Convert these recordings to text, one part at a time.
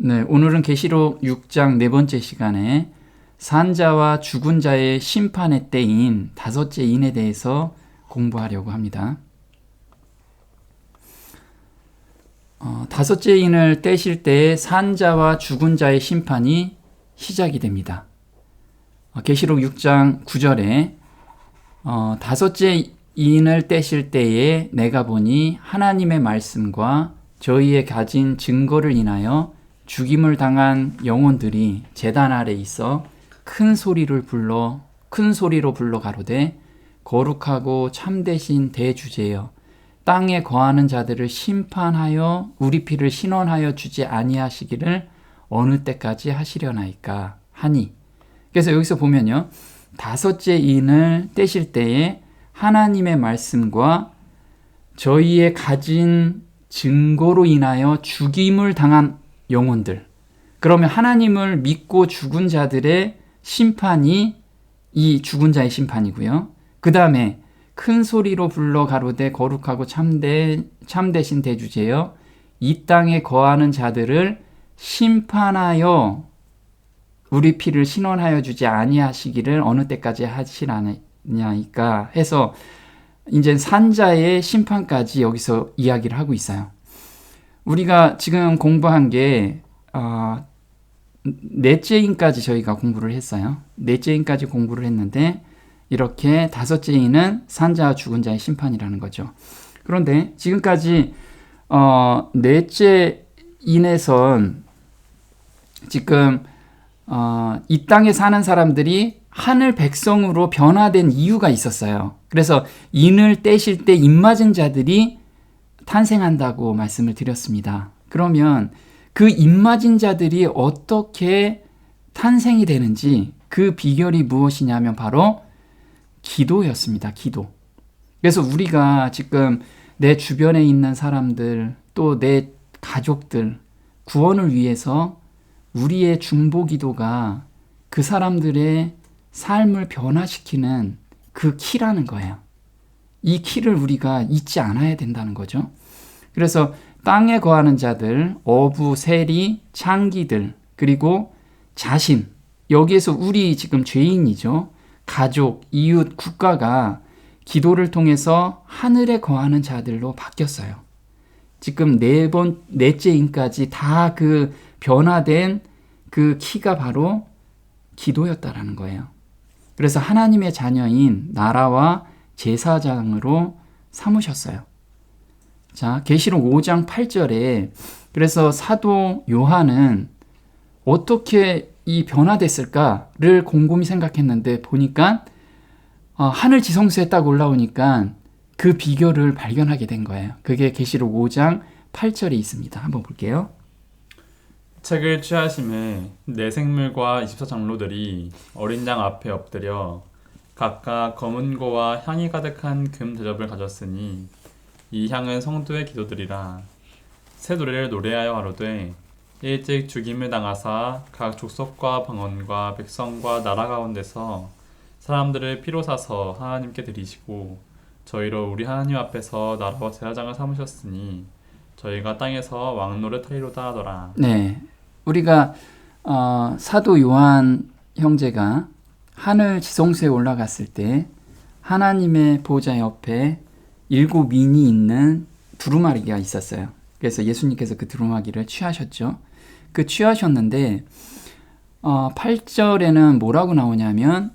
네, 오늘은 계시록 6장 네 번째 시간에 산자와 죽은 자의 심판의 때인 다섯째 인에 대해서 공부하려고 합니다. 다섯째 인을 떼실 때 산자와 죽은 자의 심판이 시작이 됩니다. 계시록 6장 9절에 다섯째 인을 떼실 때에 내가 보니 하나님의 말씀과 저희의 가진 증거를 인하여 죽임을 당한 영혼들이 제단 아래 있어 큰 소리로 불러 가로되 거룩하고 참되신 대주제여 땅에 거하는 자들을 심판하여 우리 피를 신원하여 주지 아니하시기를 어느 때까지 하시려나이까 하니. 그래서 여기서 보면요, 다섯째 인을 떼실 때에 하나님의 말씀과 저희의 가진 증거로 인하여 죽임을 당한 영혼들, 그러면 하나님을 믿고 죽은 자들의 심판이 이 죽은 자의 심판이고요. 그 다음에 큰 소리로 불러 가로되 거룩하고 참되신 대주제여 이 땅에 거하는 자들을 심판하여 우리 피를 신원하여 주지 아니하시기를 어느 때까지 하시라냐니까 해서 이제 산자의 심판까지 여기서 이야기를 하고 있어요. 우리가 지금 공부한 게 넷째 인까지 저희가 공부를 했어요. 넷째 인까지 공부를 했는데 이렇게 다섯째 인은 산자와 죽은 자의 심판이라는 거죠. 그런데 지금까지 넷째 인에선 지금 이 땅에 사는 사람들이 하늘 백성으로 변화된 이유가 있었어요. 그래서 인을 떼실 때 입맞은 자들이 탄생한다고 말씀을 드렸습니다. 그러면 그 입맞은 자들이 어떻게 탄생이 되는지 그 비결이 무엇이냐면 바로 기도였습니다. 기도. 그래서 우리가 지금 내 주변에 있는 사람들 또 내 가족들 구원을 위해서 우리의 중보 기도가 그 사람들의 삶을 변화시키는 그 키라는 거예요. 이 키를 우리가 잊지 않아야 된다는 거죠. 그래서 땅에 거하는 자들, 어부, 세리, 창기들, 그리고 자신, 여기에서 우리 지금 죄인이죠. 가족, 이웃, 국가가 기도를 통해서 하늘에 거하는 자들로 바뀌었어요. 지금 넷째 인까지 다 그 변화된 그 키가 바로 기도였다라는 거예요. 그래서 하나님의 자녀인 나라와 제사장으로 삼으셨어요. 자, 계시록 5장 8절에 그래서 사도 요한은 어떻게 이 변화됐을까를 곰곰이 생각했는데 보니까 하늘 지성소에 딱 올라오니까 그 비결을 발견하게 된 거예요. 그게 계시록 5장 8절에 있습니다. 한번 볼게요. 책을 취하심에 네 생물과 24장로들이 어린 양 앞에 엎드려 각각 검은 고와 향이 가득한 금 대접을 가졌으니 이 향은 성도의 기도들이라. 새 노래를 노래하여 가로되 일찍 죽임을 당하사 각 족속과 방언과 백성과 나라 가운데서 사람들을 피로 사서 하나님께 드리시고 저희로 우리 하나님 앞에서 나라와 제사장을 삼으셨으니 저희가 땅에서 왕노릇 하리로다 하더라. 네, 우리가 사도 요한 형제가 하늘 지성소에 올라갔을 때 하나님의 보좌 옆에 7인이 있는 두루마리가 있었어요. 그래서 예수님께서 그 두루마기를 취하셨죠. 그 취하셨는데 8절에는 뭐라고 나오냐면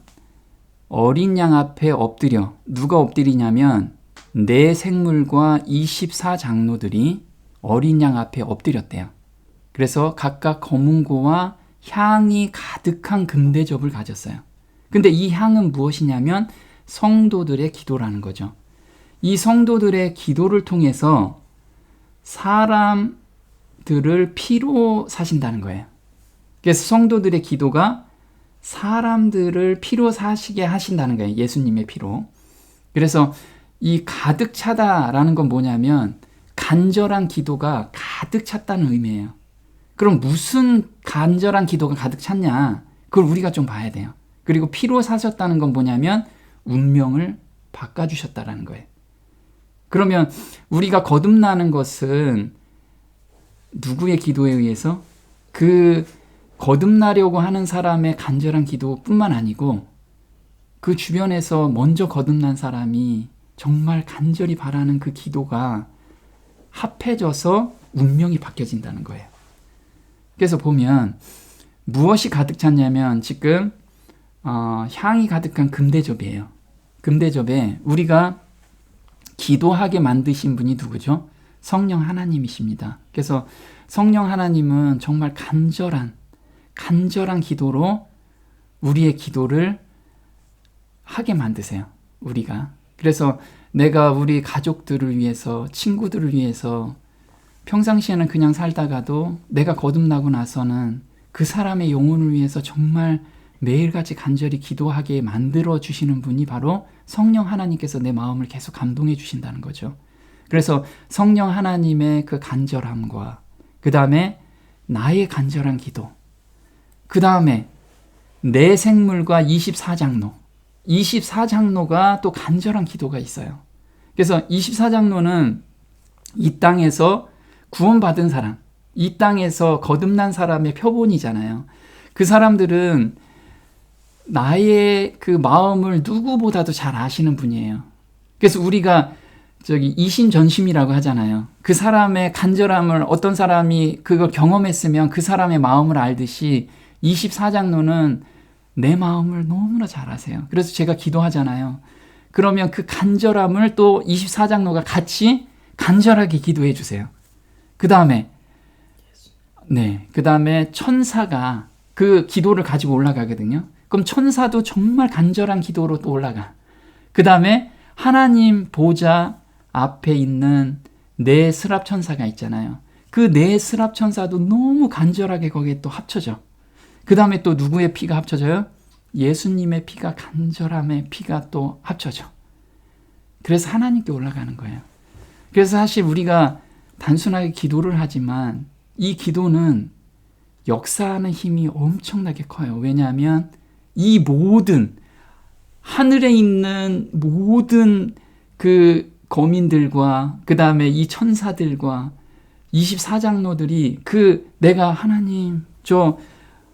어린 양 앞에 엎드려, 누가 엎드리냐면 네 생물과 24장로들이 어린 양 앞에 엎드렸대요. 그래서 각각 검은고와 향이 가득한 금대접을 가졌어요. 근데 이 향은 무엇이냐면 성도들의 기도라는 거죠. 이 성도들의 기도를 통해서 사람들을 피로 사신다는 거예요. 그래서 성도들의 기도가 사람들을 피로 사시게 하신다는 거예요. 예수님의 피로. 그래서 이 가득 차다라는 건 뭐냐면 간절한 기도가 가득 찼다는 의미예요. 그럼 무슨 간절한 기도가 가득 찼냐? 그걸 우리가 좀 봐야 돼요. 그리고 피로 사셨다는 건 뭐냐면 운명을 바꿔주셨다라는 거예요. 그러면 우리가 거듭나는 것은 누구의 기도에 의해서? 그 거듭나려고 하는 사람의 간절한 기도뿐만 아니고 그 주변에서 먼저 거듭난 사람이 정말 간절히 바라는 그 기도가 합해져서 운명이 바뀌어진다는 거예요. 그래서 보면 무엇이 가득 찼냐면 지금 향이 가득한 금대접이에요. 금대접에 우리가 기도하게 만드신 분이 누구죠? 성령 하나님이십니다. 그래서 성령 하나님은 정말 간절한 기도로 우리의 기도를 하게 만드세요. 우리가. 그래서 내가 우리 가족들을 위해서, 친구들을 위해서 평상시에는 그냥 살다가도 내가 거듭나고 나서는 그 사람의 영혼을 위해서 정말 매일같이 간절히 기도하게 만들어 주시는 분이 바로 성령 하나님께서 내 마음을 계속 감동해 주신다는 거죠. 그래서 성령 하나님의 그 간절함과 그 다음에 나의 간절한 기도, 그 다음에 내 생물과 24장로가 또 간절한 기도가 있어요. 그래서 24장로는 이 땅에서 구원받은 사람, 이 땅에서 거듭난 사람의 표본이잖아요. 그 사람들은 나의 그 마음을 누구보다도 잘 아시는 분이에요. 그래서 우리가 이심전심이라고 하잖아요. 그 사람의 간절함을 어떤 사람이 그걸 경험했으면 그 사람의 마음을 알듯이 24장로는 내 마음을 너무나 잘 아세요. 그래서 제가 기도하잖아요. 그러면 그 간절함을 또 24장로가 같이 간절하게 기도해 주세요. 그 다음에 천사가 그 기도를 가지고 올라가거든요. 그럼 천사도 정말 간절한 기도로 또 올라가. 그 다음에 하나님 보좌 앞에 있는 네 스랍 천사가 있잖아요. 그 네 스랍 천사도 너무 간절하게 거기에 또 합쳐져. 그 다음에 또 누구의 피가 합쳐져요? 예수님의 피가, 간절함의 피가 또 합쳐져. 그래서 하나님께 올라가는 거예요. 그래서 사실 우리가 단순하게 기도를 하지만 이 기도는 역사하는 힘이 엄청나게 커요. 왜냐하면 이 모든 하늘에 있는 모든 그 거민들과 그 다음에 이 천사들과 24장로들이 내가 하나님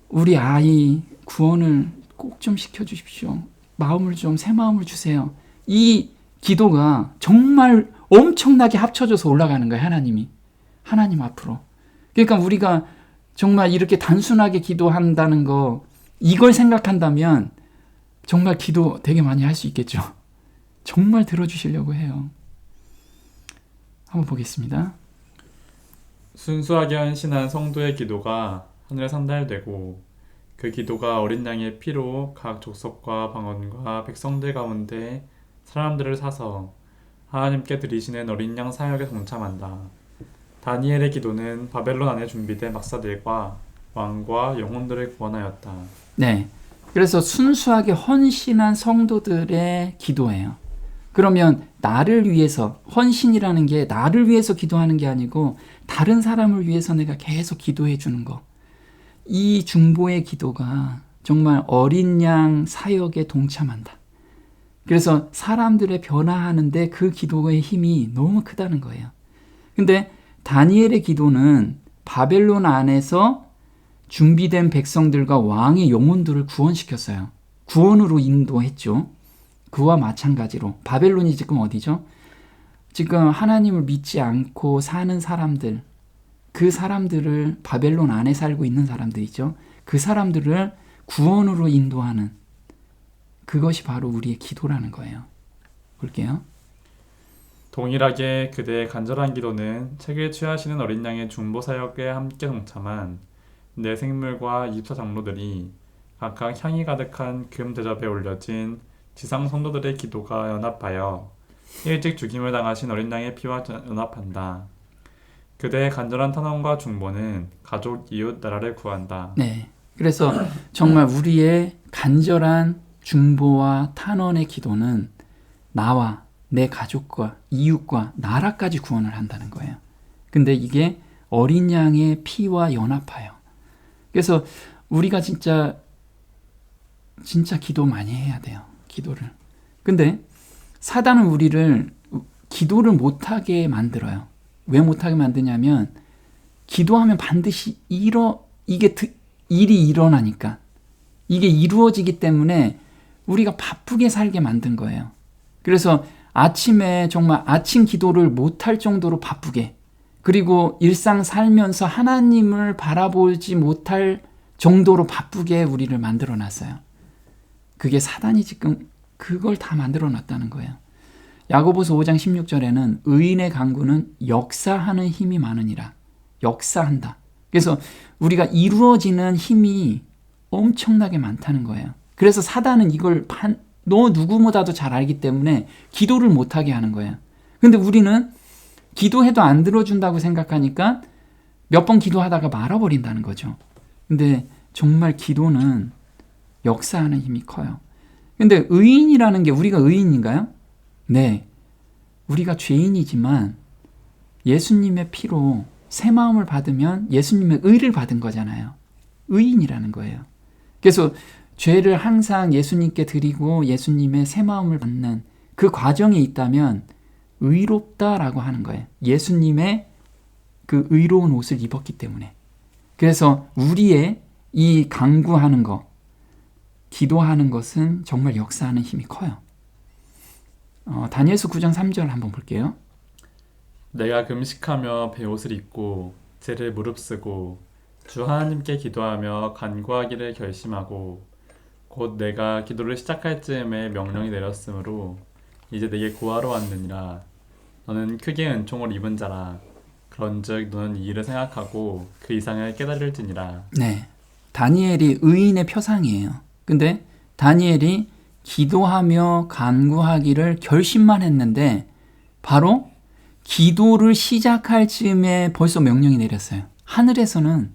우리 아이 구원을 꼭 좀 시켜주십시오. 새 마음을 주세요. 이 기도가 정말 엄청나게 합쳐져서 올라가는 거예요. 하나님 앞으로. 그러니까 우리가 정말 이렇게 단순하게 기도한다는 거, 이걸 생각한다면 정말 기도 되게 많이 할 수 있겠죠. 정말 들어주시려고 해요. 한번 보겠습니다. 순수하게 헌신한 성도의 기도가 하늘에 산달되고 그 기도가 어린 양의 피로 각 족속과 방언과 백성들 가운데 사람들을 사서 하나님께 드리시는 어린 양 사역에 동참한다. 다니엘의 기도는 바벨론 안에 준비된 박사들과 왕과 영혼들을 구원하였다. 네, 그래서 순수하게 헌신한 성도들의 기도예요. 그러면 나를 위해서, 헌신이라는 게 나를 위해서 기도하는 게 아니고 다른 사람을 위해서 내가 계속 기도해 주는 거. 이 중보의 기도가 정말 어린 양 사역에 동참한다. 그래서 사람들의 변화하는데 그 기도의 힘이 너무 크다는 거예요. 근데 다니엘의 기도는 바벨론 안에서 준비된 백성들과 왕의 영혼들을 구원시켰어요. 구원으로 인도했죠. 그와 마찬가지로 바벨론이 지금 어디죠? 지금 하나님을 믿지 않고 사는 사람들, 그 사람들을 바벨론 안에 살고 있는 사람들이죠. 그 사람들을 구원으로 인도하는 그것이 바로 우리의 기도라는 거예요. 볼게요. 동일하게 그대의 간절한 기도는 책을 취하시는 어린 양의 중보 사역에 함께 동참한 내 생물과 24장로들이 각각 향이 가득한 금 대접에 올려진 지상 성도들의 기도가 연합하여 일찍 죽임을 당하신 어린 양의 피와 연합한다. 그대의 간절한 탄원과 중보는 가족, 이웃, 나라를 구한다. 네, 그래서 정말 우리의 간절한 중보와 탄원의 기도는 나와 내 가족과 이웃과 나라까지 구원을 한다는 거예요. 근데 이게 어린 양의 피와 연합하여. 그래서 우리가 진짜 기도 많이 해야 돼요. 기도를. 근데 사단은 우리를 기도를 못하게 만들어요. 왜 못하게 만드냐면 기도하면 반드시 이게 일이 일어나니까, 이게 이루어지기 때문에 우리가 바쁘게 살게 만든 거예요. 그래서 아침에 정말 아침 기도를 못할 정도로 바쁘게, 그리고 일상 살면서 하나님을 바라보지 못할 정도로 바쁘게 우리를 만들어 놨어요. 그게 사단이 지금 그걸 다 만들어 놨다는 거예요. 야고보서 5장 16절에는 의인의 강구는 역사하는 힘이 많으니라. 역사한다. 그래서 우리가 이루어지는 힘이 엄청나게 많다는 거예요. 그래서 사단은 이걸 너 누구보다도 잘 알기 때문에 기도를 못하게 하는 거예요. 근데 우리는 기도해도 안 들어준다고 생각하니까 몇 번 기도하다가 말아버린다는 거죠. 근데 정말 기도는 역사하는 힘이 커요. 근데 의인이라는 게 우리가 의인인가요? 네. 우리가 죄인이지만 예수님의 피로 새 마음을 받으면 예수님의 의를 받은 거잖아요. 의인이라는 거예요. 그래서 죄를 항상 예수님께 드리고 예수님의 새 마음을 받는 그 과정에 있다면 의롭다라고 하는 거예요. 예수님의 그 의로운 옷을 입었기 때문에. 그래서 우리의 이 간구하는 것, 기도하는 것은 정말 역사하는 힘이 커요. 다니엘서 9장 3절 한번 볼게요. 내가 금식하며 베옷을 입고 제를 무릅쓰고 주 하나님께 기도하며 간구하기를 결심하고 곧 내가 기도를 시작할 즈음에 명령이 내렸으므로 이제 내게 구하러 왔느니라. 너는 크게 은총을 입은 자라. 그런즉 너는 이 일을 생각하고 그 이상을 깨달을지니라. 네, 다니엘이 의인의 표상이에요. 근데 다니엘이 기도하며 간구하기를 결심만 했는데 바로 기도를 시작할 즈음에 벌써 명령이 내렸어요. 하늘에서는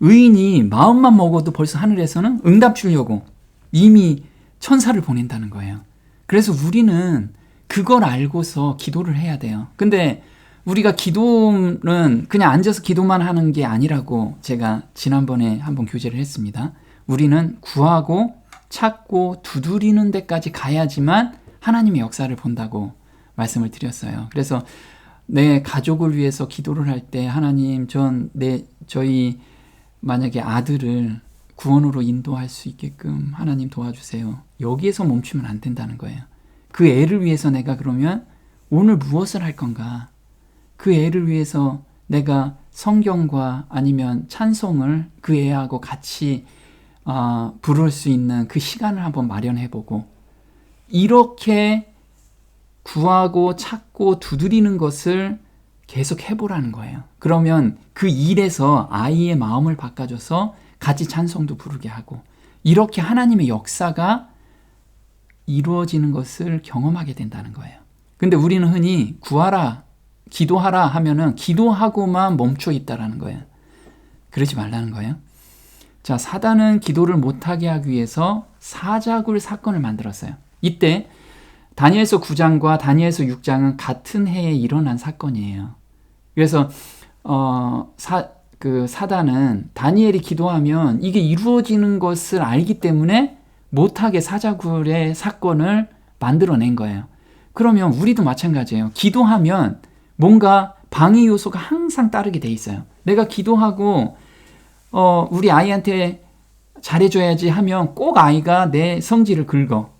의인이 마음만 먹어도 벌써 하늘에서는 응답 주려고 이미 천사를 보낸다는 거예요. 그래서 우리는 그걸 알고서 기도를 해야 돼요. 근데 우리가 기도는 그냥 앉아서 기도만 하는 게 아니라고 제가 지난번에 한번 교제를 했습니다. 우리는 구하고 찾고 두드리는 데까지 가야지만 하나님의 역사를 본다고 말씀을 드렸어요. 그래서 내 가족을 위해서 기도를 할 때 하나님 저희 만약에 아들을 구원으로 인도할 수 있게끔 하나님 도와주세요. 여기에서 멈추면 안 된다는 거예요. 그 애를 위해서 내가 그러면 오늘 무엇을 할 건가? 그 애를 위해서 내가 성경과 아니면 찬송을 그 애하고 같이 부를 수 있는 그 시간을 한번 마련해보고 이렇게 구하고 찾고 두드리는 것을 계속 해보라는 거예요. 그러면 그 일에서 아이의 마음을 바꿔줘서 같이 찬송도 부르게 하고 이렇게 하나님의 역사가 이루어지는 것을 경험하게 된다는 거예요. 근데 우리는 흔히 구하라, 기도하라 하면은 기도하고만 멈춰 있다라는 거예요. 그러지 말라는 거예요. 자, 사단은 기도를 못하게 하기 위해서 사자굴 사건을 만들었어요. 이때 다니엘서 9장과 다니엘서 6장은 같은 해에 일어난 사건이에요. 그래서 사단은 다니엘이 기도하면 이게 이루어지는 것을 알기 때문에 못하게 사자굴의 사건을 만들어낸 거예요. 그러면 우리도 마찬가지예요. 기도하면 뭔가 방해 요소가 항상 따르게 돼 있어요. 내가 기도하고 우리 아이한테 잘해줘야지 하면 꼭 아이가 내 성질을 긁어.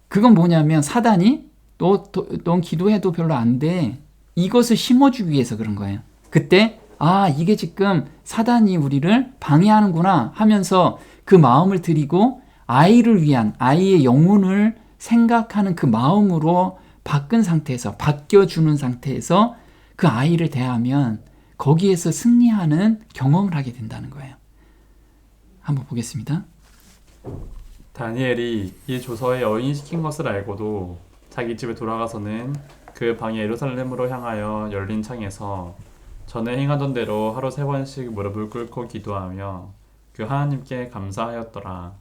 그건 뭐냐면 사단이 넌 기도해도 별로 안 돼. 이것을 심어주기 위해서 그런 거예요. 그때 이게 지금 사단이 우리를 방해하는구나 하면서 그 마음을 들이고 아이를 위한 아이의 영혼을 생각하는 그 마음으로 바뀌어주는 상태에서 그 아이를 대하면 거기에서 승리하는 경험을 하게 된다는 거예요. 한번 보겠습니다. 다니엘이 이 조서에 어인시킨 것을 알고도 자기 집에 돌아가서는 그 방에 예루살렘으로 향하여 열린 창에서 전에 행하던 대로 하루 3번씩 무릎을 꿇고 기도하며 그 하나님께 감사하였더라.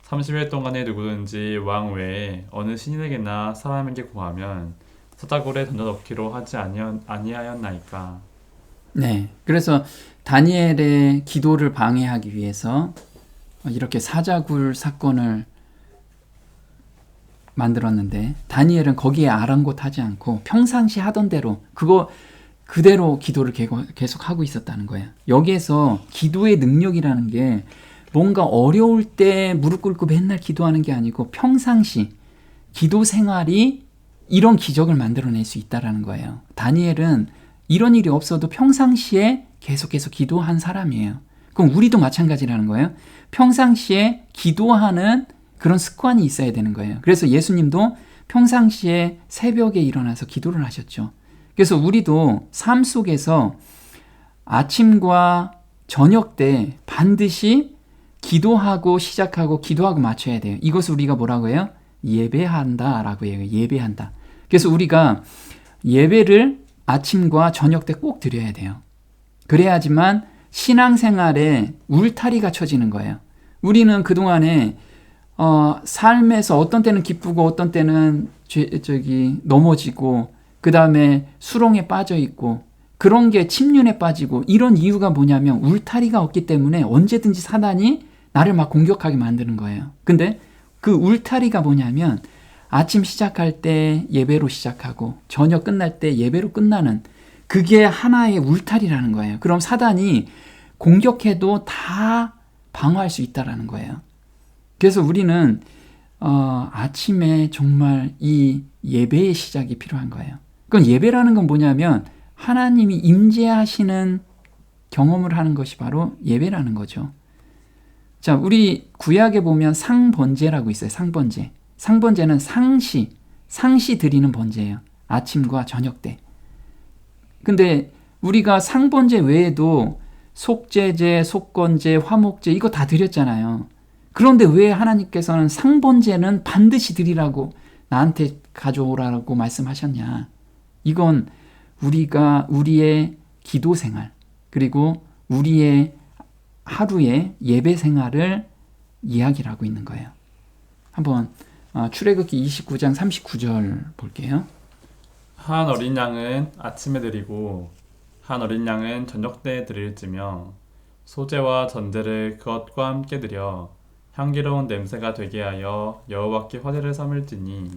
30일 동안에 누구든지 왕 외에 어느 신인에게나 사람에게 구하면 사자굴에 던져넣기로 하지 아니하였나이까. 네, 그래서 다니엘의 기도를 방해하기 위해서 이렇게 사자굴 사건을 만들었는데 다니엘은 거기에 아랑곳하지 않고 평상시 하던 대로 그대로 기도를 계속 하고 있었다는 거예요. 여기에서 기도의 능력이라는 게 뭔가 어려울 때 무릎 꿇고 맨날 기도하는 게 아니고 평상시 기도 생활이 이런 기적을 만들어낼 수 있다는 거예요. 다니엘은 이런 일이 없어도 평상시에 계속해서 기도한 사람이에요. 그럼 우리도 마찬가지라는 거예요. 평상시에 기도하는 그런 습관이 있어야 되는 거예요. 그래서 예수님도 평상시에 새벽에 일어나서 기도를 하셨죠. 그래서 우리도 삶 속에서 아침과 저녁 때 반드시 기도하고 시작하고 기도하고 맞춰야 돼요. 이것을 우리가 뭐라고 해요? 예배한다라고 해요. 예배한다. 그래서 우리가 예배를 아침과 저녁 때 꼭 드려야 돼요. 그래야지만 신앙생활에 울타리가 쳐지는 거예요. 우리는 그동안에 삶에서 어떤 때는 기쁘고 어떤 때는 넘어지고 그 다음에 수렁에 빠져 있고 그런 게 침륜에 빠지고 이런 이유가 뭐냐면 울타리가 없기 때문에 언제든지 사단이 나를 막 공격하게 만드는 거예요. 근데 그 울타리가 뭐냐면 아침 시작할 때 예배로 시작하고 저녁 끝날 때 예배로 끝나는 그게 하나의 울타리라는 거예요. 그럼 사단이 공격해도 다 방어할 수 있다라는 거예요. 그래서 우리는 아침에 정말 이 예배의 시작이 필요한 거예요. 그건 예배라는 건 뭐냐면 하나님이 임재하시는 경험을 하는 것이 바로 예배라는 거죠. 자, 우리 구약에 보면 상번제라고 있어요. 상번제. 상번제는 상시 드리는 번제예요. 아침과 저녁 때. 근데 우리가 상번제 외에도 속죄제, 속건제, 화목제 이거 다 드렸잖아요. 그런데 왜 하나님께서는 상번제는 반드시 드리라고 나한테 가져오라고 말씀하셨냐? 이건 우리의 기도 생활 그리고 우리의 하루의 예배 생활을 이야기를 하고 있는 거예요. 한번 출애굽기 29장 39절 볼게요. 한 어린 양은 아침에 드리고 한 어린 양은 저녁 때에 드릴지며 소제와 전제를 그것과 함께 드려 향기로운 냄새가 되게 하여 여호와께 화제를 삼을지니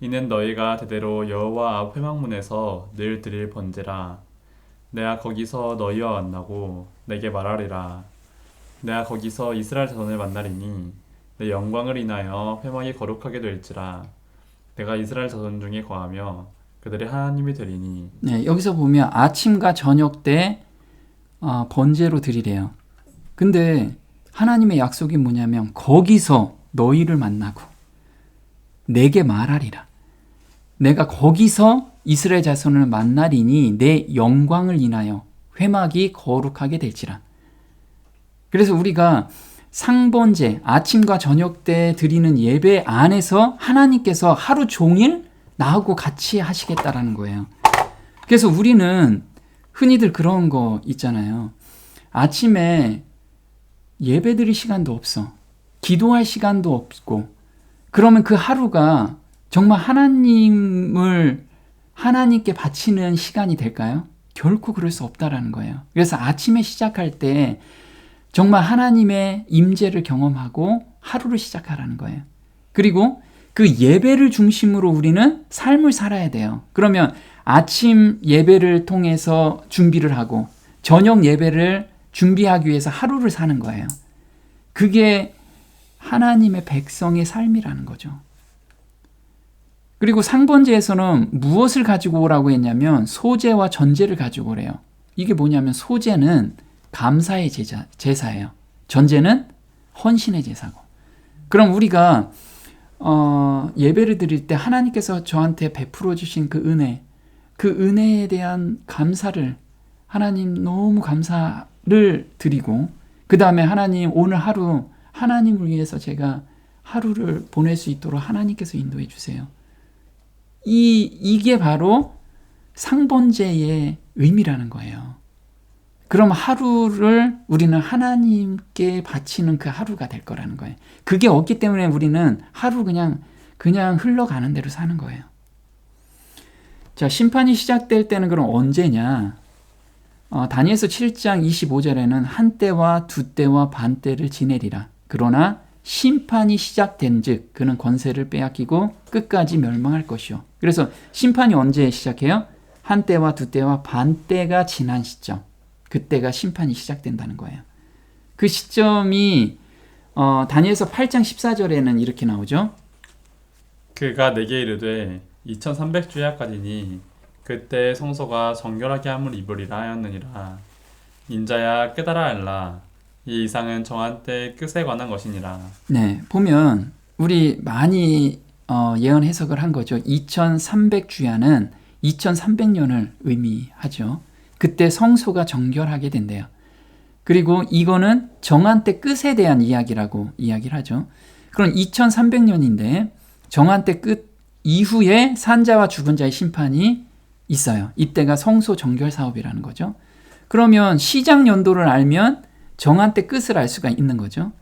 이는 너희가 대대로 여호와 앞 회막문에서 늘 드릴 번제라. 내가 거기서 너희와 만나고 내게 말하리라. 내가 거기서 이스라엘 자손을 만나리니 내 영광을 인하여 회막이 거룩하게 될지라. 내가 이스라엘 자손 중에 거하며 그들의 하나님이 되리니. 네, 여기서 보면 아침과 저녁 때 번제로 드리래요. 근데 하나님의 약속이 뭐냐면 거기서 너희를 만나고 내게 말하리라. 내가 거기서 이스라엘 자손을 만나리니 내 영광을 인하여 회막이 거룩하게 될지라. 그래서 우리가 상번제, 아침과 저녁 때 드리는 예배 안에서 하나님께서 하루 종일 나하고 같이 하시겠다라는 거예요. 그래서 우리는 흔히들 그런 거 있잖아요. 아침에 예배 드릴 시간도 없어. 기도할 시간도 없고. 그러면 그 하루가 정말 하나님께 바치는 시간이 될까요? 결코 그럴 수 없다라는 거예요. 그래서 아침에 시작할 때 정말 하나님의 임재를 경험하고 하루를 시작하라는 거예요. 그리고 그 예배를 중심으로 우리는 삶을 살아야 돼요. 그러면 아침 예배를 통해서 준비를 하고 저녁 예배를 준비하기 위해서 하루를 사는 거예요. 그게 하나님의 백성의 삶이라는 거죠. 그리고 상번제에서는 무엇을 가지고 오라고 했냐면 소제와 전제를 가지고 오래요. 이게 뭐냐면 소제는 감사의 제사예요. 전제는 헌신의 제사고. 그럼 우리가 예배를 드릴 때 하나님께서 저한테 베풀어 주신 그 은혜에 대한 감사를 하나님 너무 감사를 드리고 그 다음에 하나님 오늘 하루 하나님을 위해서 제가 하루를 보낼 수 있도록 하나님께서 인도해 주세요. 이게 바로 상번제의 의미라는 거예요. 그럼 하루를 우리는 하나님께 바치는 그 하루가 될 거라는 거예요. 그게 없기 때문에 우리는 하루 그냥 흘러가는 대로 사는 거예요. 자, 심판이 시작될 때는 그럼 언제냐? 다니엘서 7장 25절에는 한 때와 두 때와 반 때를 지내리라. 그러나 심판이 시작된 즉 그는 권세를 빼앗기고 끝까지 멸망할 것이요. 그래서 심판이 언제 시작해요? 한 때와 두 때와 반 때가 지난 시점, 그때가 심판이 시작된다는 거예요. 그 시점이 다니엘서 8장 14절에는 이렇게 나오죠. 그가 내게 이르되 2300주야까지니 그때 성소가 정결하게 함을 입으리라 하였느니라. 인자야 깨달아 알라. 이 이상은 정한 때의 끝에 관한 것이니라. 네, 보면 우리 많이 예언 해석을 한 거죠. 2300주야는 2300년을 의미하죠. 그때 성소가 정결하게 된대요. 그리고 이거는 정한 때 끝에 대한 이야기라고 이야기를 하죠. 그럼 2300년인데 정한 때 끝 이후에 산자와 죽은 자의 심판이 있어요. 이때가 성소 정결 사업이라는 거죠. 그러면 시작 연도를 알면 정한 때 끝을 알 수가 있는 거죠.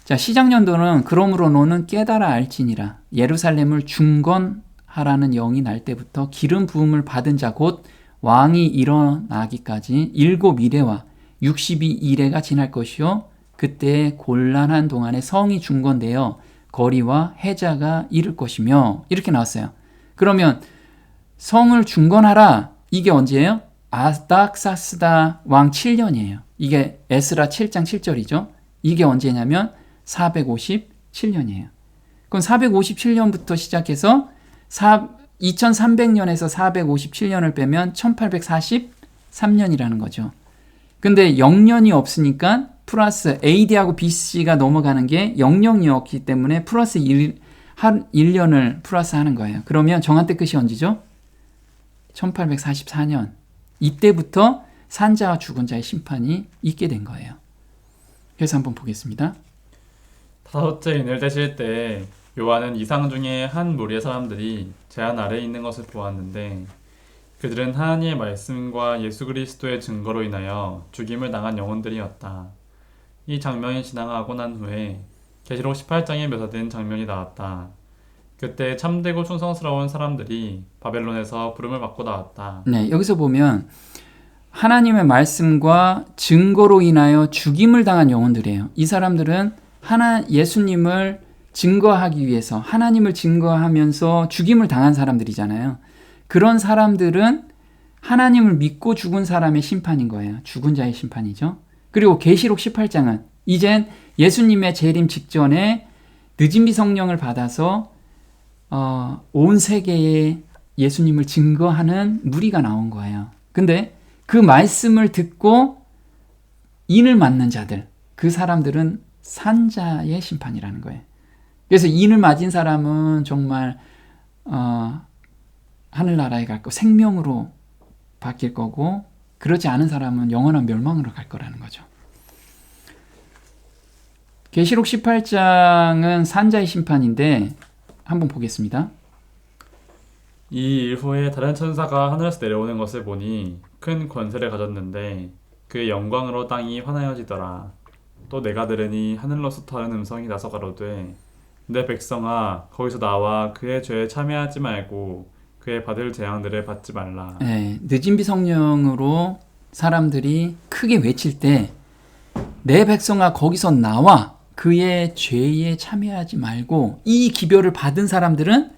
자, 시작 연도는 그러므로 너는 깨달아 알지니라. 예루살렘을 중건하라는 영이 날 때부터 기름 부음을 받은 자 곧 왕이 일어나기까지 7이레와 62이레가 지날 것이요 그때 곤란한 동안에 성이 중건되어 거리와 해자가 이를 것이며 이렇게 나왔어요. 그러면 성을 중건하라. 이게 언제예요? 아닥사스다 왕 7년이에요. 이게 에스라 7장 7절이죠. 이게 언제냐면 457년이에요. 그럼 457년부터 시작해서 2300년에서 457년을 빼면 1843년이라는 거죠. 근데 0년이 없으니까 플러스 AD하고 BC가 넘어가는 게 00이었기 때문에 플러스 1년을 플러스 하는 거예요. 그러면 정한 때 끝이 언제죠? 1844년. 이때부터 산자와 죽은 자의 심판이 있게 된 거예요. 그래서 한번 보겠습니다. 다섯째 인을 떼실 때 요한은 이상 중에 한 무리의 사람들이 제한 아래에 있는 것을 보았는데 그들은 하나님의 말씀과 예수 그리스도의 증거로 인하여 죽임을 당한 영혼들이었다. 이 장면이 지나가고 난 후에 계시록 18장에 묘사된 장면이 나왔다. 그때 참되고 충성스러운 사람들이 바벨론에서 부름을 받고 나왔다. 네, 여기서 보면 하나님의 말씀과 증거로 인하여 죽임을 당한 영혼들이에요. 이 사람들은 예수님을 증거하기 위해서 하나님을 증거하면서 죽임을 당한 사람들이잖아요. 그런 사람들은 하나님을 믿고 죽은 사람의 심판인 거예요. 죽은 자의 심판이죠. 그리고 계시록 18장은 이젠 예수님의 재림 직전에 늦은비 성령을 받아서 온 세계에 예수님을 증거하는 무리가 나온 거예요. 근데 그 말씀을 듣고 인을 맞는 자들, 그 사람들은 산자의 심판이라는 거예요. 그래서 인을 맞은 사람은 정말 하늘나라에 갈 거, 생명으로 바뀔 거고, 그렇지 않은 사람은 영원한 멸망으로 갈 거라는 거죠. 계시록 18장은 산자의 심판인데 한번 보겠습니다. 이 일 후에 다른 천사가 하늘에서 내려오는 것을 보니 큰 권세를 가졌는데 그의 영광으로 땅이 환하여지더라. 또 내가 들으니 하늘로부터 하는 음성이 나서 가로되 내 백성아 거기서 나와 그의 죄에 참여하지 말고 그의 받을 재앙들을 받지 말라. 네, 늦은비 성령으로 사람들이 크게 외칠 때 내 백성아 거기서 나와 그의 죄에 참여하지 말고, 이 기별을 받은 사람들은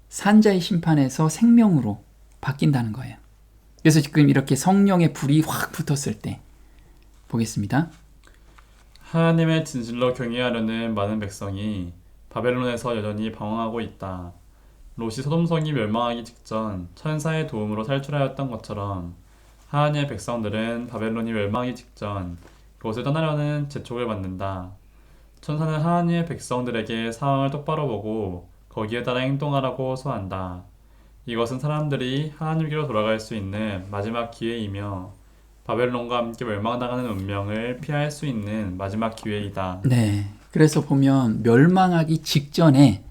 산자의 심판에서 생명으로 바뀐다는 거예요. 그래서 지금 이렇게 성령의 불이 확 붙었을 때 보겠습니다. 하나님의 진실로 경외하려는 많은 백성이 바벨론에서 여전히 방황하고 있다. 롯이 소돔성이 멸망하기 직전 천사의 도움으로 탈출하였던 것처럼 하나님의 백성들은 바벨론이 멸망하기 직전 그것을 떠나려는 재촉을 받는다. 천사는 하나님의 백성들에게 상황을 똑바로 보고 거기에 따라 행동하라고 소한다. 이것은 사람들이 하나님께로 돌아갈 수 있는 마지막 기회이며 바벨론과 함께 멸망당하는 운명을 피할 수 있는 마지막 기회이다. 네, 그래서 보면 멸망하기 직전에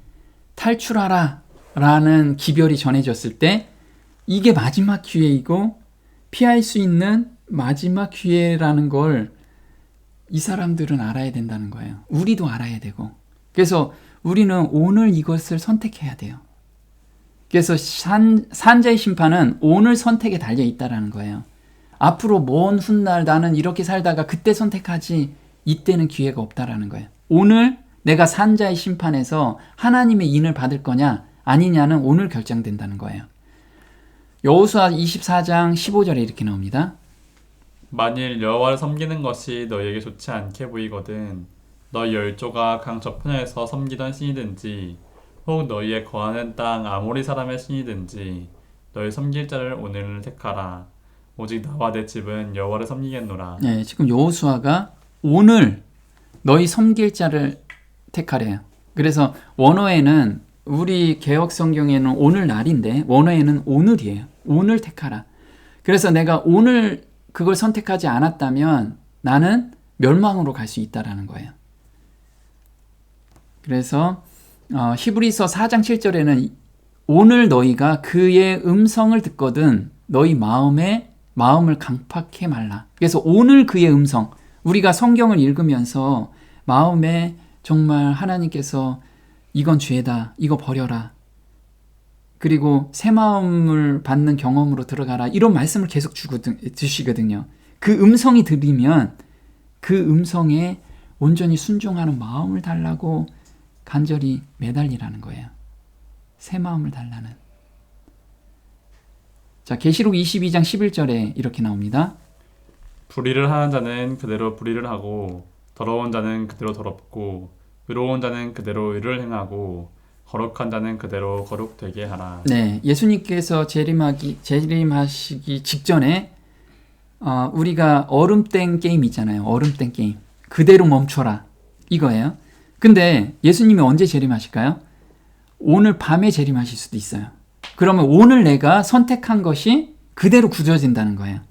탈출하라 라는 기별이 전해졌을 때 이게 마지막 기회이고 피할 수 있는 마지막 기회라는 걸 이 사람들은 알아야 된다는 거예요. 우리도 알아야 되고. 그래서 우리는 오늘 이것을 선택해야 돼요. 그래서 산자의 심판은 오늘 선택에 달려 있다는 거예요. 앞으로 먼 훗날 나는 이렇게 살다가 그때 선택하지, 이때는 기회가 없다라는 거예요. 오늘 내가 산자의 심판에서 하나님의 인을 받을 거냐 아니냐는 오늘 결정된다는 거예요. 여호수아 24장 15절에 이렇게 나옵니다. 만일 여호와를 섬기는 것이 너희에게 좋지 않게 보이거든 너희 열조가 강 저편에서 섬기던 신이든지 혹 너희의 거하는 땅 아모리 사람의 신이든지 너희 섬길 자를 오늘 택하라. 오직 나와 내 집은 여호와를 섬기겠노라. 네, 지금 여호수아가 오늘 너희 섬길 자를 택하래요. 그래서 원어에는 우리 개역 성경에는 오늘 날인데 원어에는 오늘이에요. 오늘 택하라. 그래서 내가 오늘 그걸 선택하지 않았다면 나는 멸망으로 갈 수 있다라는 거예요. 그래서 히브리서 4장 7절에는 오늘 너희가 그의 음성을 듣거든 너희 마음을 강팍해 말라. 그래서 오늘 그의 음성, 우리가 성경을 읽으면서 마음에 정말 하나님께서 이건 죄다, 이거 버려라. 그리고 새 마음을 받는 경험으로 들어가라. 이런 말씀을 계속 주시거든요. 그 음성이 들리면 그 음성에 온전히 순종하는 마음을 달라고 간절히 매달리라는 거예요. 새 마음을 달라는. 자, 계시록 22장 11절에 이렇게 나옵니다. 불의를 하는 자는 그대로 불의를 하고 더러운 자는 그대로 더럽고 의로운 자는 그대로 의를 행하고 거룩한 자는 그대로 거룩되게 하라. 네, 예수님께서 재림하시기 직전에 우리가 얼음땡 게임 있잖아요. 얼음땡 게임. 그대로 멈춰라. 이거예요. 근데 예수님이 언제 재림하실까요? 오늘 밤에 재림하실 수도 있어요. 그러면 오늘 내가 선택한 것이 그대로 굳어진다는 거예요.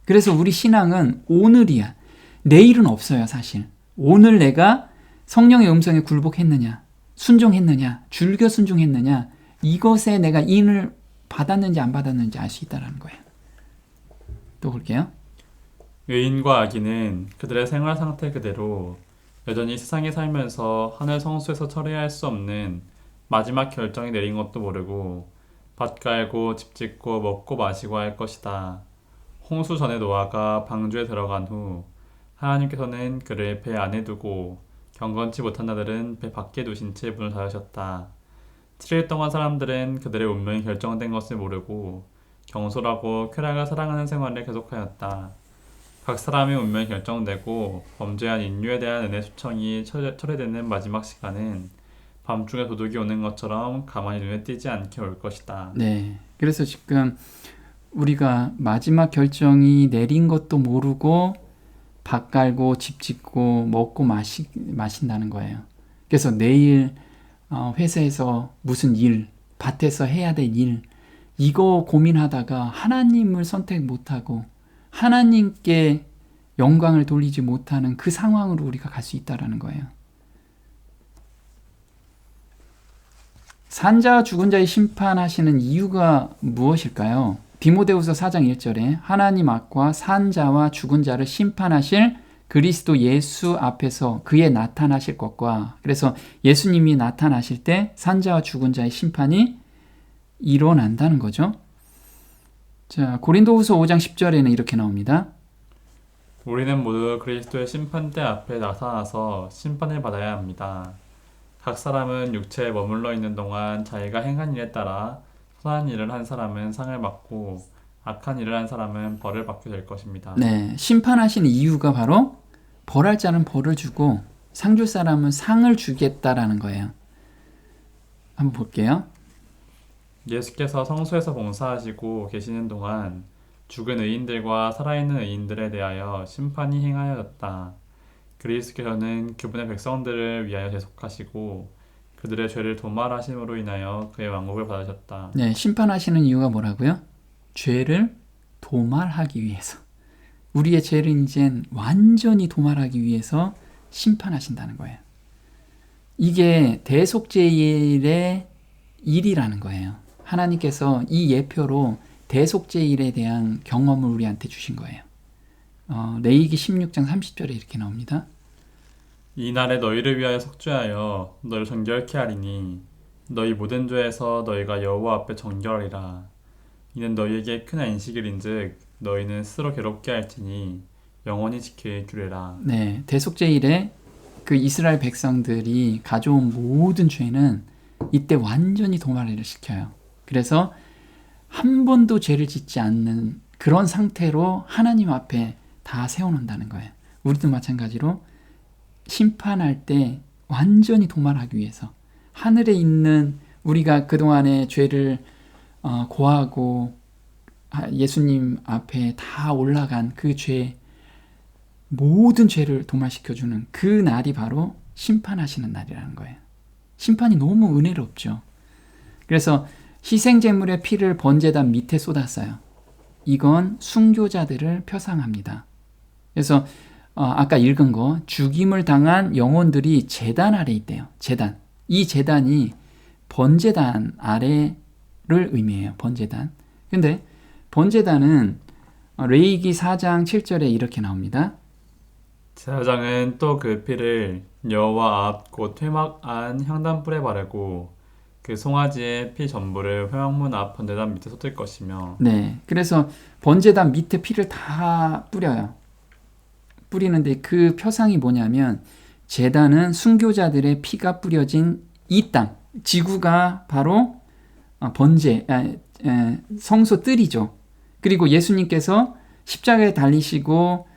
그래서 우리 신앙은 오늘이야. 내일은 없어요, 사실. 오늘 내가 성령의 음성에 굴복했느냐, 순종했느냐, 줄겨 순종했느냐, 이것에 내가 인을 받았는지 안 받았는지 알 수 있다는 거예요. 또 볼게요. 의인과 악인은 그들의 생활 상태 그대로 여전히 세상에 살면서 하늘 성수에서 처리할 수 없는 마지막 결정이 내린 것도 모르고 밭 갈고 집 짓고 먹고 마시고 할 것이다. 홍수 전에 노아가 방주에 들어간 후 하나님께서는 그를 배 안에 두고 경건치 못한 자들은 배 밖에 두신 채 문을 닫으셨다. 7일 동안 사람들은 그들의 운명이 결정된 것을 모르고 경솔하고 쾌락을 사랑하는 생활을 계속하였다. 각 사람의 운명이 결정되고 범죄한 인류에 대한 은혜 수청이 철회되는 마지막 시간은 밤중에 도둑이 오는 것처럼 가만히 눈에 띄지 않게 올 것이다. 네. 그래서 지금 우리가 마지막 결정이 내린 것도 모르고 밭 갈고 집 짓고 먹고 마신다는 거예요. 그래서 내일 회사에서 무슨 일, 밭에서 해야 될 일, 이거 고민하다가 하나님을 선택 못하고 하나님께 영광을 돌리지 못하는 그 상황으로 우리가 갈 수 있다는 거예요. 산자와 죽은 자의 심판하시는 이유가 무엇일까요? 디모데후서 4장 1절에 하나님 앞과 산자와 죽은 자를 심판하실 그리스도 예수 앞에서 그의 나타나실 것과, 그래서 예수님이 나타나실 때 산자와 죽은 자의 심판이 일어난다는 거죠. 자, 고린도후서 5장 10절에는 이렇게 나옵니다. 우리는 모두 그리스도의 심판대 앞에 나타나서 심판을 받아야 합니다. 각 사람은 육체에 머물러 있는 동안 자기가 행한 일에 따라 선한 일을 한 사람은 상을 받고 악한 일을 한 사람은 벌을 받게 될 것입니다. 네, 심판하시는 이유가 바로 벌할 자는 벌을 주고 상 줄 사람은 상을 주겠다라는 거예요. 한번 볼게요. 예수께서 성소에서 봉사하시고 계시는 동안 죽은 의인들과 살아있는 의인들에 대하여 심판이 행하였다. 그리스도께서는 그분의 백성들을 위하여 대속하시고 그들의 죄를 도말하심으로 인하여 그의 왕국을 받으셨다. 네, 심판하시는 이유가 뭐라고요? 죄를 도말하기 위해서. 우리의 죄를 이젠 완전히 도말하기 위해서 심판하신다는 거예요. 이게 대속죄일의 일이라는 거예요. 하나님께서 이 예표로 대속죄일에 대한 경험을 우리한테 주신 거예요. 레위기 16장 30절에 이렇게 나옵니다. 이날에 너희를 위하여 속죄하여 너희를 정결케 하리니 너희 모든 죄에서 너희가 여호와 앞에 정결하리라. 이는 너희에게 큰 안식일인즉 너희는 스스로 괴롭게 할지니 영원히 지킬 줄이라. 네, 대속죄일에 그 이스라엘 백성들이 가져온 모든 죄는 이때 완전히 도말을 시켜요. 그래서 한 번도 죄를 짓지 않는 그런 상태로 하나님 앞에 다 세워놓는다는 거예요. 우리도 마찬가지로 심판할 때 완전히 도말하기 위해서 하늘에 있는 우리가 그동안의 죄를 고하고 예수님 앞에 다 올라간 그 죄, 모든 죄를 도말시켜주는 그 날이 바로 심판하시는 날이라는 거예요. 심판이 너무 은혜롭죠. 그래서 희생제물의 피를 번제단 밑에 쏟았어요. 이건 순교자들을 표상합니다. 그래서 아까 읽은 거, 죽임을 당한 영혼들이 제단 아래 있대요. 제단. 이 제단이 번제단 아래를 의미해요. 번제단. 근데 번제단은 레위기 4장 7절에 이렇게 나옵니다. 제사장은 또 그 피를 여호와 앞 곧 회막 안 향단불에 바르고 그 송아지의 피 전부를 회막문 앞 번제단 밑에 쏟을 것이며. 네, 그래서 번제단 밑에 피를 다 뿌려요. 뿌리는데 그 표상이 뭐냐면 제단은 순교자들의 피가 뿌려진 이 땅, 지구가 바로 성소 뜰이죠. 그리고 예수님께서 십자가에 달리시고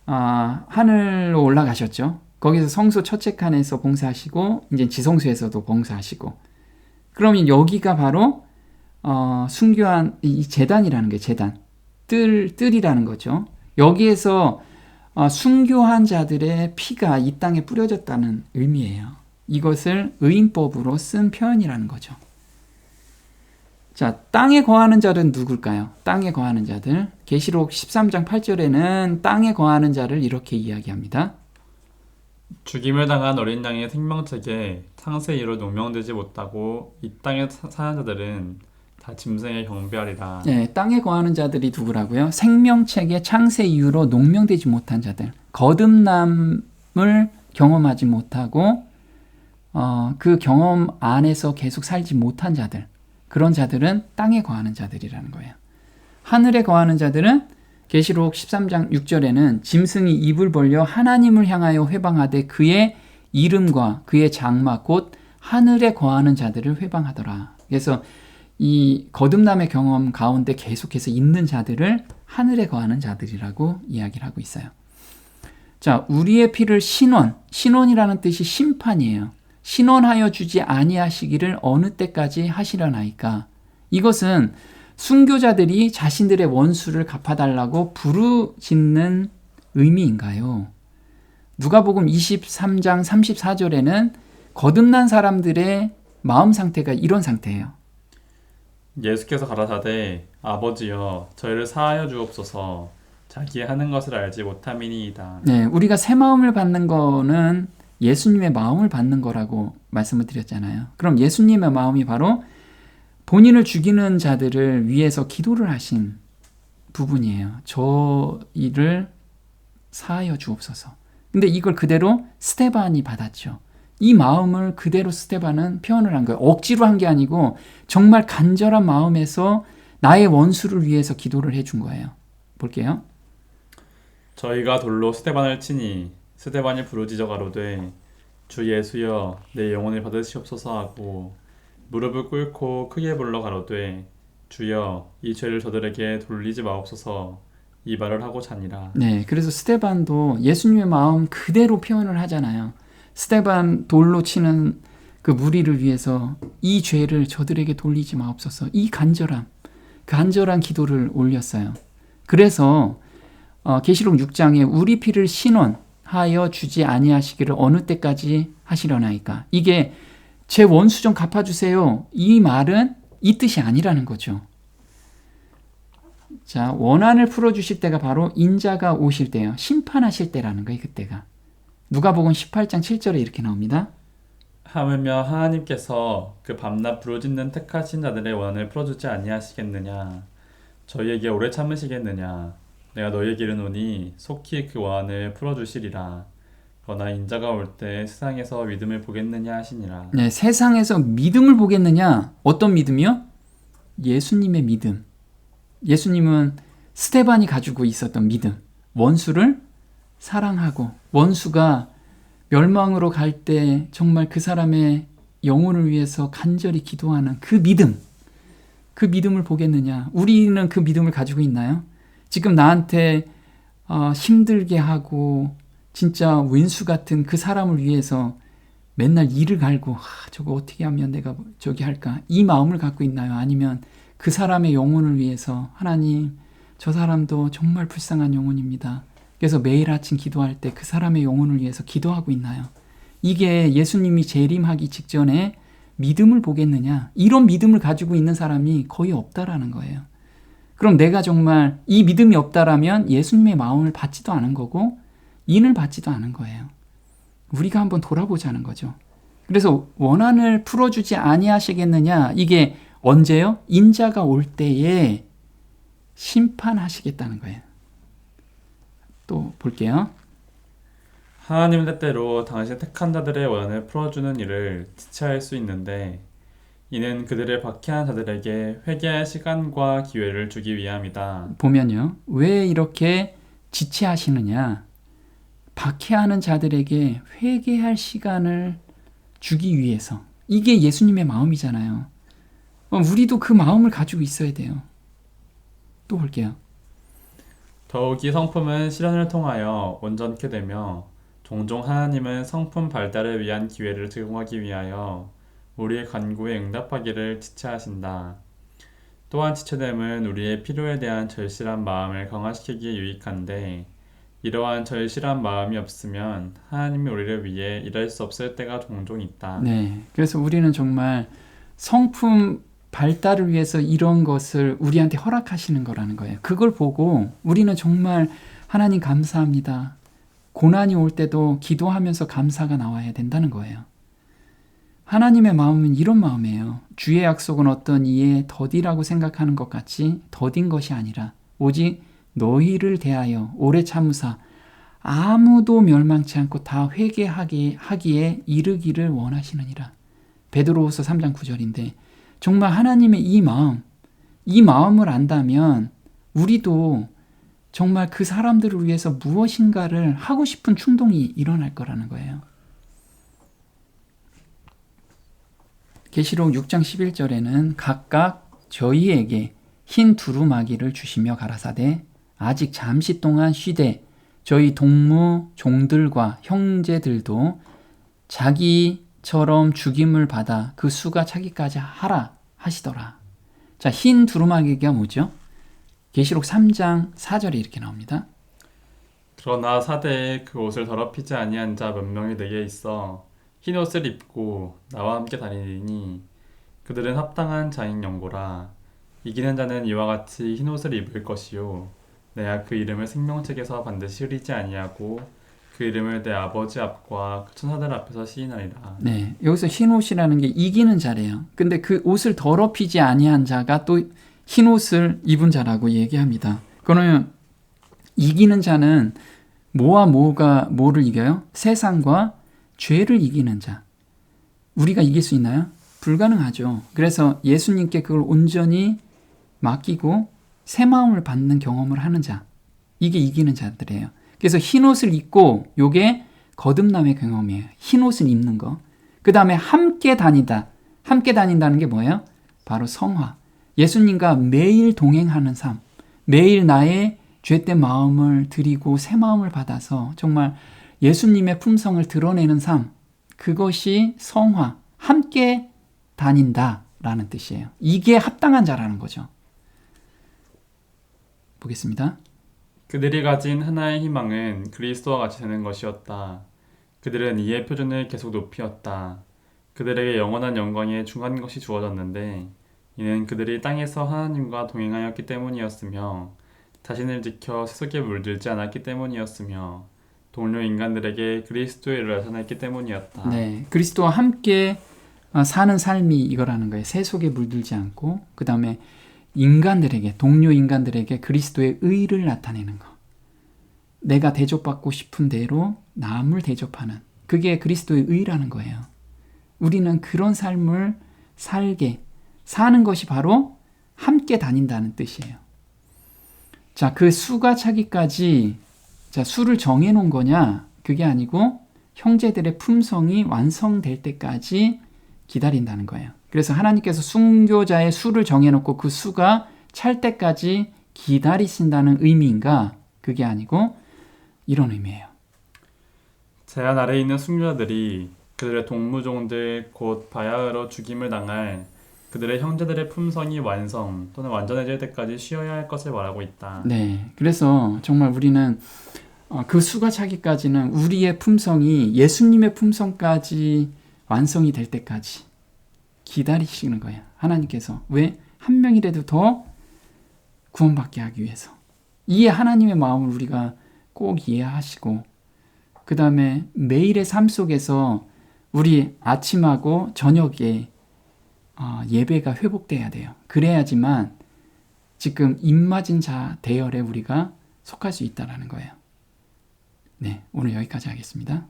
하늘로 올라가셨죠. 거기서 성소 첫째 칸에서 봉사하시고 이제 지성소에서도 봉사하시고, 그러면 여기가 바로 순교한 이 제단이라는 게 제단 뜰이라는 거죠. 여기에서 순교한 자들의 피가 이 땅에 뿌려졌다는 의미예요. 이것을 의인법으로 쓴 표현이라는 거죠. 자, 땅에 거하는 자들은 누굴까요? 땅에 거하는 자들. 계시록 13장 8절에는 땅에 거하는 자를 이렇게 이야기합니다. 죽임을 당한 어린 양의 생명책에 창세 이후로 농명되지 못하고 이 땅에 사는 자들은 다 짐승의 경배하리라. 네, 땅에 거하는 자들이 누구라고요? 생명책의 창세 이후로 농명되지 못한 자들. 거듭남을 경험하지 못하고 그 경험 안에서 계속 살지 못한 자들. 그런 자들은 땅에 거하는 자들이라는 거예요. 하늘에 거하는 자들은 계시록 13장 6절에는 짐승이 입을 벌려 하나님을 향하여 회방하되 그의 이름과 그의 장막 곧 하늘에 거하는 자들을 회방하더라. 그래서 이 거듭남의 경험 가운데 계속해서 있는 자들을 하늘에 거하는 자들이라고 이야기를 하고 있어요. 자, 우리의 피를 신원이라는 뜻이 심판이에요. 신원하여 주지 아니하시기를 어느 때까지 하시려나이까. 이것은 순교자들이 자신들의 원수를 갚아달라고 부르짖는 의미인가요? 누가복음 23장 34절에는 거듭난 사람들의 마음 상태가 이런 상태예요. 예수께서 가라사대 아버지여 저희를 사하여 주옵소서 자기의 하는 것을 알지 못함이니이다. 네, 우리가 새 마음을 받는 거는 예수님의 마음을 받는 거라고 말씀을 드렸잖아요. 그럼 예수님의 마음이 바로 본인을 죽이는 자들을 위해서 기도를 하신 부분이에요. 저희를 사하여 주옵소서. 근데 이걸 그대로 스데반이 받았죠. 이 마음을 그대로 스데반은 표현을 한 거예요. 억지로 한 게 아니고 정말 간절한 마음에서 나의 원수를 위해서 기도를 해준 거예요. 볼게요. 저희가 돌로 스데반을 치니 스데반이 부르짖어 가로되 주 예수여 내 영혼을 받으시옵소서 하고 무릎을 꿇고 크게 불러 가로되 주여 이 죄를 저들에게 돌리지 마옵소서 이 말을 하고 자니라. 네, 그래서 스데반도 예수님의 마음 그대로 표현을 하잖아요. 스데반 돌로 치는 그 무리를 위해서 이 죄를 저들에게 돌리지 마옵소서. 이 간절한 기도를 올렸어요. 그래서 계시록 6장에 우리 피를 신원하여 주지 아니하시기를 어느 때까지 하시려나이까. 이게 제 원수 좀 갚아주세요. 이 말은 이 뜻이 아니라는 거죠. 자, 원한을 풀어주실 때가 바로 인자가 오실 때예요. 심판하실 때라는 거예요. 그때가. 누가복음 18장 7절에 이렇게 나옵니다. 하물며 하나님께서 그 밤낮 부르짖는 택하신 자들의 원한을 풀어주지 아니하시겠느냐 저희에게 오래 참으시겠느냐 내가 너희에게 이르노니 속히 그 원한을 풀어주시리라. 그러나 인자가 올 때 세상에서 믿음을 보겠느냐 하시니라. 네, 세상에서 믿음을 보겠느냐? 어떤 믿음이요? 예수님의 믿음. 예수님은 스데반이 가지고 있었던 믿음. 원수를 사랑하고 원수가 멸망으로 갈 때 정말 그 사람의 영혼을 위해서 간절히 기도하는 그 믿음. 그 믿음을 보겠느냐? 우리는 그 믿음을 가지고 있나요? 지금 나한테 힘들게 하고 진짜 왼수 같은 그 사람을 위해서 맨날 이를 갈고 저거 어떻게 하면 내가 저기 할까? 이 마음을 갖고 있나요? 아니면 그 사람의 영혼을 위해서 하나님, 저 사람도 정말 불쌍한 영혼입니다. 그래서 매일 아침 기도할 때 그 사람의 영혼을 위해서 기도하고 있나요? 이게 예수님이 재림하기 직전에 믿음을 보겠느냐? 이런 믿음을 가지고 있는 사람이 거의 없다라는 거예요. 그럼 내가 정말 이 믿음이 없다라면 예수님의 마음을 받지도 않은 거고 인을 받지도 않은 거예요. 우리가 한번 돌아보자는 거죠. 그래서 원한을 풀어주지 아니하시겠느냐? 이게 언제요? 인자가 올 때에 심판하시겠다는 거예요. 또 볼게요. 하나님은 때때로 당신 택한 자들의 원한을 풀어주는 일을 지체할 수 있는데 이는 그들을 박해한 자들에게 회개할 시간과 기회를 주기 위함이다. 보면요. 왜 이렇게 지체하시느냐? 박해하는 자들에게 회개할 시간을 주기 위해서. 이게 예수님의 마음이잖아요. 우리도 그 마음을 가지고 있어야 돼요. 또 볼게요. 더욱이 성품은 시련을 통하여 온전케 되며 종종 하나님은 성품 발달을 위한 기회를 제공하기 위하여 우리의 간구에 응답하기를 지체하신다. 또한 지체됨은 우리의 필요에 대한 절실한 마음을 강화시키기에 유익한데 이러한 절실한 마음이 없으면 하나님이 우리를 위해 일할 수 없을 때가 종종 있다. 네, 그래서 우리는 정말 성품 발달을 위해서 이런 것을 우리한테 허락하시는 거라는 거예요. 그걸 보고 우리는 정말 하나님 감사합니다. 고난이 올 때도 기도하면서 감사가 나와야 된다는 거예요. 하나님의 마음은 이런 마음이에요. 주의 약속은 어떤 이의 더디라고 생각하는 것 같이 더딘 것이 아니라 오직 너희를 대하여 오래 참으사 아무도 멸망치 않고 다 회개하기에 이르기를 원하시느니라. 베드로후서 3장 9절인데 정말 하나님의 이 마음을 안다면 우리도 정말 그 사람들을 위해서 무엇인가를 하고 싶은 충동이 일어날 거라는 거예요. 계시록 6장 11절에는 각각 저희에게 흰 두루마기를 주시며 가라사대 아직 잠시 동안 쉬되 저희 동무 종들과 형제들도 자기처럼 죽임을 받아 그 수가 차기까지 하라 하시더라. 자, 흰 두루마기가 뭐죠? 계시록 3장 4절에 이렇게 나옵니다. 그러나 사대에 그 옷을 더럽히지 아니한 자 몇 명이 내게 있어 흰 옷을 입고 나와 함께 다니니 그들은 합당한 자인 영고라. 이기는 자는 이와 같이 흰 옷을 입을 것이요 내가 그 이름을 생명책에서 반드시 흐리지 아니하고 그 이름을 내 아버지 앞과 그 천사들 앞에서 시인하리라. 네, 여기서 흰 옷이라는 게 이기는 자래요. 근데 그 옷을 더럽히지 아니한 자가 또 흰 옷을 입은 자라고 얘기합니다. 그러면 이기는 자는 뭐를 이겨요? 세상과 죄를 이기는 자. 우리가 이길 수 있나요? 불가능하죠. 그래서 예수님께 그걸 온전히 맡기고 새 마음을 받는 경험을 하는 자. 이게 이기는 자들이에요. 그래서 흰 옷을 입고 요게 거듭남의 경험이에요. 흰 옷을 입는 거. 그 다음에 함께 다니다. 함께 다닌다는 게 뭐예요? 바로 성화. 예수님과 매일 동행하는 삶. 매일 나의 죄된 마음을 드리고 새 마음을 받아서 정말 예수님의 품성을 드러내는 삶. 그것이 성화. 함께 다닌다라는 뜻이에요. 이게 합당한 자라는 거죠. 보겠습니다. 그들이 가진 하나의 희망은 그리스도와 같이 되는 것이었다. 그들은 이의 표준을 계속 높이었다. 그들에게 영원한 영광에 중한 것이 주어졌는데 이는 그들이 땅에서 하나님과 동행하였기 때문이었으며 자신을 지켜 세속에 물들지 않았기 때문이었으며 동료 인간들에게 그리스도의 일을 나타냈기 때문이었다. 네, 그리스도와 함께 사는 삶이 이거라는 거예요. 세속에 물들지 않고 그 다음에 인간들에게, 동료 인간들에게 그리스도의 의를 나타내는 거. 내가 대접받고 싶은 대로 남을 대접하는 그게 그리스도의 의라는 거예요. 우리는 그런 삶을 사는 것이 바로 함께 다닌다는 뜻이에요. 자, 그 수가 차기까지 수를 정해놓은 거냐? 그게 아니고 형제들의 품성이 완성될 때까지 기다린다는 거예요. 그래서 하나님께서 순교자의 수를 정해놓고 그 수가 찰 때까지 기다리신다는 의미인가? 그게 아니고 이런 의미예요. 제한 아래에 있는 순교자들이 그들의 동무종들 곧 바야흐로 죽임을 당할 그들의 형제들의 품성이 완성 또는 완전해질 때까지 쉬어야 할 것을 말하고 있다. 네, 그래서 정말 우리는 그 수가 차기까지는 우리의 품성이 예수님의 품성까지 완성이 될 때까지 기다리시는 거예요. 하나님께서. 왜? 한 명이라도 더 구원받게 하기 위해서. 이 하나님의 마음을 우리가 꼭 이해하시고 그 다음에 매일의 삶 속에서 우리 아침하고 저녁에 예배가 회복돼야 돼요. 그래야지만 지금 입맞은 자 대열에 우리가 속할 수 있다는 거예요. 네, 오늘 여기까지 하겠습니다.